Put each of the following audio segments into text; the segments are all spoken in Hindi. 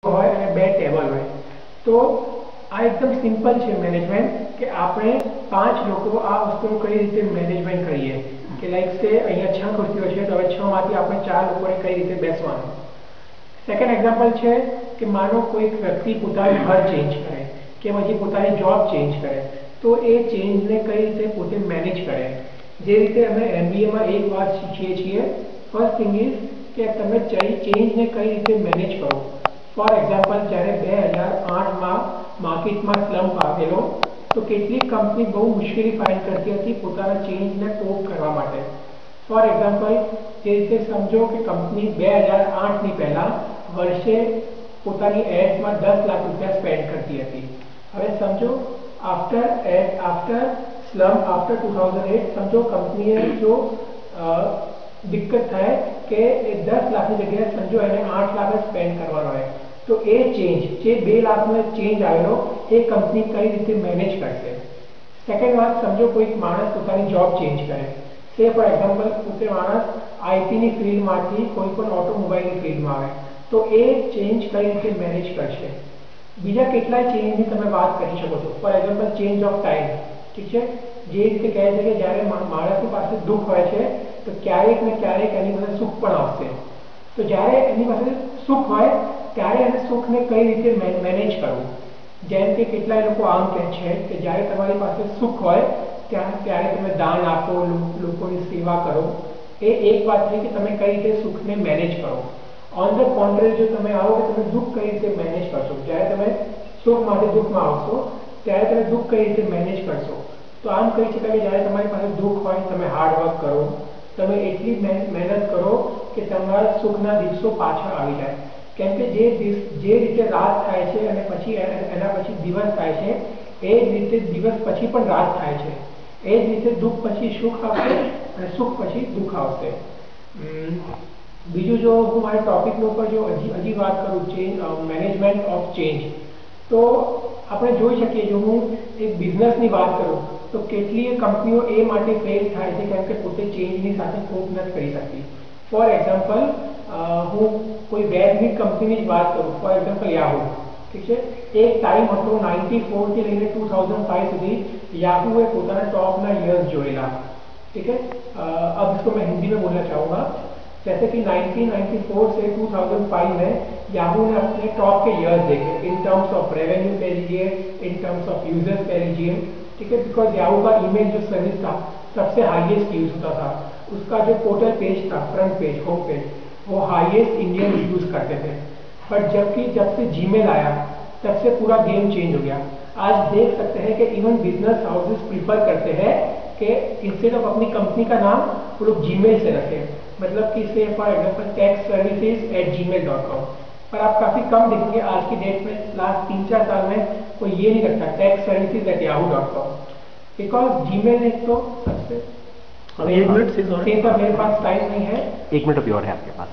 હોય અને બે ટેબલ હોય તો આ એકદમ સિમ્પલ છે મેનેજમેન્ટ કે આપણે 5 લોકો આ વસ્તુનું કઈ રીતે મેનેજમેન્ટ કરીએ કે લાઈક સે અહીંયા 6 ખુરશીઓ છે તો હવે 6 માંથી આપણે 4 લોકોને કઈ રીતે બેસવાનું. સેકન્ડ એક્ઝામ્પલ છે કે માનો કોઈક વ્યક્તિ પોતાનું ઘર ચેન્જ કરે કે પછી પોતાની જોબ ચેન્જ કરે તો એ ચેન્જને કઈ રીતે પોતે મેનેજ કરે. જે રીતે અમે MBA માં એક વાત શીખીએ છીએ. ફર્સ્ટ થિંગ ઇઝ કે તમે ચેન્જને કઈ રીતે મેનેજ કરો. ફોર એક્ઝામ્પલ જ્યારે 2008માં માર્કેટમાં સ્લમ્પ આવેલો તો કેટલીક કંપની બહુ મુશ્કેલી ફાઇન્ડ કરતી હતી પોતાના ચેન્જને કોપ કરવા માટે. ફોર એક્ઝામ્પલ જે રીતે સમજો કે કંપની 2008ની પહેલા વર્ષે પોતાની એડ્સમાં 10 લાખ રૂપિયા સ્પેન્ડ કરતી હતી. હવે સમજો આફ્ટર સ્લમ્પ આફ્ટર 2008 સમજો કંપનીએ જો દિક્કત થાય કે એ 10 લાખની જગ્યાએ સમજો એને 8 લાખ જ સ્પેન્ડ કરવાનો હોય તો એ ચેન્જ જે 2 લાખનો ચેન્જ આવેલો એ કંપની કઈ રીતે મેનેજ કરશે. સેકન્ડ વાત સમજો કોઈક માણસ પોતાની જોબ ચેન્જ કરે સે ફોર એક્ઝામ્પલ પોતે માણસ આઈટીની ફિલ્ડમાંથી કોઈ પણ ઓટોમોબાઈલની ફિલ્ડમાં આવે તો એ ચેન્જ કઈ રીતે મેનેજ કરશે. બીજા કેટલાય ચેન્જની તમે વાત કરી શકો છો. For example change of time. ઠીક છે, જે રીતે કહે છે કે જ્યારે માણસની પાસે દુઃખ હોય છે તો ક્યારેક ને ક્યારેક એની પાસે સુખ પણ આવશે. તો જ્યારે એની પાસે સુખ હોય ત્યારે એને સુખને કઈ રીતે મેનેજ કરવું. જેમ કે કેટલાય લોકો આમ કહે છે કે જ્યારે તમારી પાસે સુખ હોય ત્યારે તમે દાન આપો, લોકોની સેવા કરો. એ એક વાત છે કે તમે કઈ રીતે સુખને મેનેજ કરો. ઓન ધ કોન્ટ્રેરી જો તમે આવો કે તમે દુઃખ કઈ રીતે મેનેજ કરશો, જ્યારે તમે સુખ માટે દુઃખમાં આવશો ત્યારે તમે દુઃખ કઈ રીતે મેનેજ કરશો. તો આમ કહી શકાય કે જ્યારે તમારી પાસે દુઃખ હોય તમે હાર્ડવર્ક કરો, તમે એટલી મહેનત કરો કે તમારા સુખના દિવસો પાછળ આવી જાય. કેમ કે જે રીતે રાત થાય છે અને પછી એના પછી દિવસ થાય છે એ જ રીતે દિવસ પછી પણ રાત થાય છે. એ જ રીતે દુઃખ પછી સુખ આવશે અને સુખ પછી દુઃખ આવશે. બીજું જો હું મારા ટોપિકનો ઉપર જો હજી વાત કરું ચેન્જ મેનેજમેન્ટ ઓફ ચેન્જ તો આપણે જોઈ શકીએ જો હું એક બિઝનેસની વાત કરું તો કેટલીય કંપનીઓ એ માટે ફેલ થાય છે કેમ કે પોતે ચેન્જની સાથે કોપ નથી કરી શકતી. ફોર એક્ઝામ્પલ હું કોઈ વેબ કંપનીની જ વાત કરું. For example Yahoo. ઠીક છે, એક ટાઈમ હતો 94 થી લઈને 2005 સુધી याहू પોતાના टॉप ईयर्स जोड़ेला. ठीक है, अब इसको मैं हिंदी में बोलना चाहूँगा. जैसे कि 1994 से 2005 में याहू ने अपने टॉप के ईयर्स देखे इन टर्म्स ऑफ रेवेन्यू कह लीजिए, इन टर्म्स ऑफ यूजर्स कह लीजिए. ठीक है, बिकॉज याहू का ईमेल जो सर्विस था सबसे हाईएस्ट यूज होता था. उसका जो पोर्टल पेज था, फ्रंट पेज, होम पेज, वो हाईएस्ट इंडियन यूज करते थे. बट जब से जीमेल आया तब से पूरा गेम चेंज हो गया. आज देख सकते हैं कि इवन बिजनेस हाउसेस प्रीफर करते हैं कि इंस्टेड ऑफ अपनी कंपनी का नाम वो लोग जीमेल से रखें. मतलब कि से फॉर एग्जाम्पल techservices@gmail.com. पर आप काफ़ी कम देखेंगे आज की डेट में, लास्ट 3-4 साल में कोई ये नहीं रखता techservices@yahoo.com. बिकॉज जीमेल एक तो सबसे एक मिनट से मेरे पास टाइम नहीं है. 1 मिनट अभी और है आपके पास.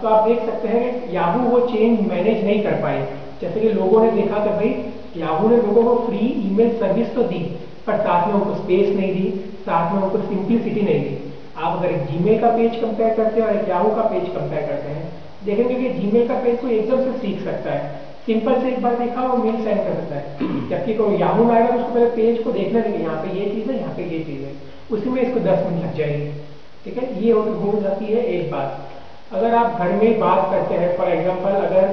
तो आप देख सकते हैं कि याहू वो चेंज मैनेज नहीं कर पाए. जैसे कि लोगों ने देखा कि भाई याहू ने लोगों को फ्री ईमेल सर्विस तो दी पर साथ में उनको स्पेस नहीं दी, साथ में उनको सिंप्लिसिटी नहीं दी. आप अगर एक जीमेल का पेज कंपेयर करते हैं और एक याहू का पेज कंपेयर करते हैं देखेंगे कि जीमेल का पेज को एकदम से सीख सकता है. सिंपल से एक बार देखा वो मेल सेंड कर सकता है. जबकि कोई याहू में आएगा तो उसको पहले पेज को देखना नहीं, यहाँ पे ये चीज़ है, यहाँ पे ये चीज़ है, उसी में इसको 10 मिनट लग जाएगी. ठीक है, ये हो जाती है एक बात. अगर आप घर में बात करते हैं, फॉर एग्जाम्पल अगर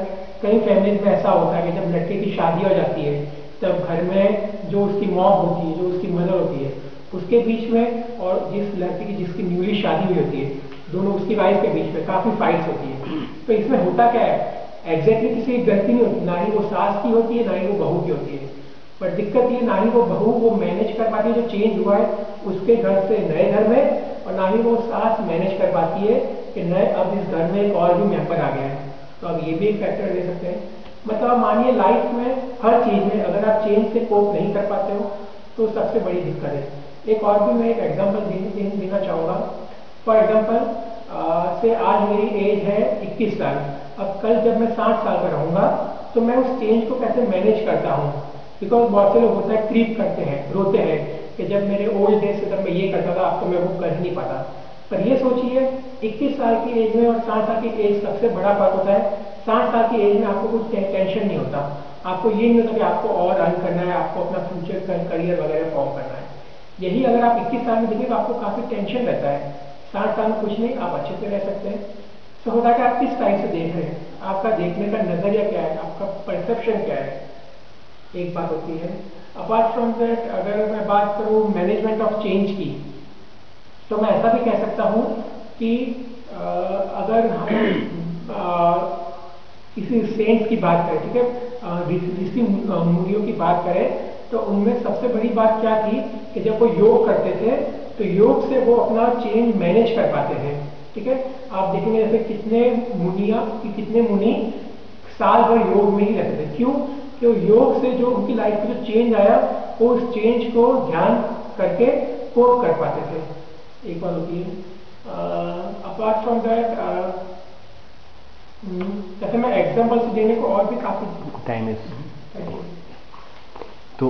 कई फैमिलीज में ऐसा होता है कि जब लड़के की शादी हो जाती है तब घर में जो उसकी मॉम होती है, जो उसकी मदर होती है, उसके बीच में और जिस लड़की की जिसकी न्यूली शादी हुई होती है दोनों उसकी वाइफ के बीच में काफ़ी फाइट्स होती है. तो इसमें होता क्या है, एग्जैक्टली किसी की गलती नहीं होती, ना ही वो सास की होती है ना ही वो बहू की होती है. पर दिक्कत ये ना ही वो बहू वो मैनेज कर पाती है जो चेंज हुआ है उसके घर से नए घर में, और ना ही वो सास मैनेज कर पाती है कि नए अब इस घर में एक और भी मेंबर आ गया है. तो अब ये भी एक फैक्टर ले सकते हैं. मतलब मानिए लाइफ में हर चीज़ में अगर आप चेंज से कोप नहीं कर पाते हो तो सबसे बड़ी दिक्कत है. एक और भी मैं एक एग्जांपल देना चाहूँगा. फॉर एग्जांपल से आज मेरी एज है 21 साल. अब कल जब मैं 60 साल का रहूँगा तो मैं उस चेंज को कैसे मैनेज करता हूँ. बिकॉज बहुत से लोग होता है क्रीप करते हैं, रोते हैं कि जब मेरे ओल्ड डेज से जब मैं ये करता था अब तो मैं वो कर ही नहीं पाता. पर ये सोचिए 21 साल की एज में और 60 साल की एज सबसे बड़ा फर्क होता है। 60 साल की एज में आपको कुछ टेंशन नहीं होता, आपको ये नहीं होता कि आपको और अर्न करना है, आपको अपना फ्यूचर करियर वगैरह फॉर्म करना है। यही अगर आप 21 साल में देखें तो आपको काफी टेंशन रहता है। 60 साल में कुछ नहीं, आप अच्छे से रह सकते हैं। तो होता है कि आप किस टाइप से देख रहे हैं, आपका देखने का नजरिया क्या है, आपका परसेप्शन क्या है, एक बात होती है। अपार्ट फ्रॉम दैट अगर मैं बात करूं मैनेजमेंट ऑफ चेंज की, तो मैं ऐसा भी कह सकता हूं कि अगर हम किसी सेंट्स की बात करें, ठीक है, ऋषि मुनियों की बात करें, तो उनमें सबसे बड़ी बात क्या थी कि जब वो योग करते थे तो योग से वो अपना चेंज मैनेज कर पाते थे। ठीक है, आप देखेंगे जैसे कितने मुनि साल भर योग में ही रहते थे। क्यों? कि योग से जो उनकी लाइफ में जो चेंज आया वो उस चेंज को ध्यान करके कोप कर पाते थे। एक बात होती है। अपार्ट फ्रॉम दैट जैसे मैं एग्जाम्पल्स देने को और भी काफी टाइम इज Thank you. तो